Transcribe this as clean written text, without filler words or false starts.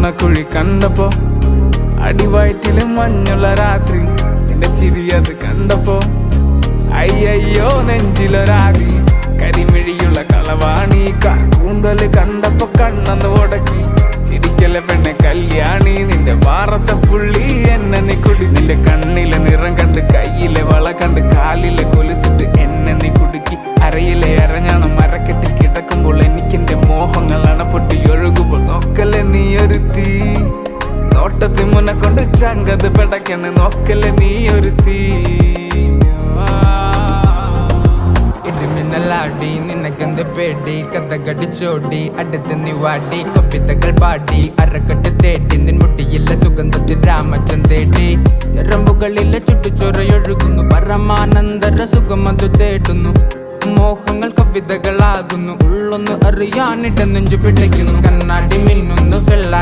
നുണക്കുഴി കണ്ടപ്പോ, അടിവയറ്റില് മഞ്ഞുള്ള രാത്രി, നിന്റെ ചിരി അത് കണ്ടപ്പോ, അയ്യോ നെഞ്ചിലൊരാതി. കരിമിഴിയുള്ള കളവാണി, കൂന്തല് കണ്ടപ്പോ കണ്ണന്ന് ഉടക്കി. ചിരിക്കല പെണ്ണെ കല്യാണി, നിന്റെ വാറത്തെ പുള്ളി എന്നെ നീ കുടി. നിന്റെ കണ്ണിലെ നിറം കണ്ട്, കയ്യിലെ വള കണ്ട്, കാലിലെ കൊലുസിട്ട് എന്നെ നീ കുടുക്കി. അരയിലെ അരഞ്ഞാണം മരക്കെട്ടിൽ കിടക്കുമ്പോൾ എനിക്കെന്റെ മോഹങ്ങളാണ് പൊട്ടി ഒഴുകുമ്പോൾ. നോക്കല്ലേ നീ ഒരു തീ, നോട്ടത്തി മുന്നെ കൊണ്ട് ചങ്കത് പെടക്കണ്. നോക്കല്ലേ നീ ഒരു തീ. ഇടിമിന്നലാടി നിനക്കെന്ത് പേടി, കഥകടിച്ചോടി അടുത്ത് നീ വാടി. കവിതകൾ പാടി അരക്കെട്ട് തേടി, നിൻ മുട്ടിയിലെ സുഗന്ധത്തിൽ രാമച്ചൻ തേടി. ഞരമ്പുകളിലെ ചുട്ടുചൊറയൊഴുകുന്നു, പരമാനന്ദര സുഖമതു തേടുന്നു. മോഹങ്ങൾ കവിതകളാകുന്നു, ഉള്ളൊന്ന് അറിയാനിട്ട് നെഞ്ചു പിടിക്കുന്നു. കണ്ണാടി മിന്നുന്നു, വെള്ള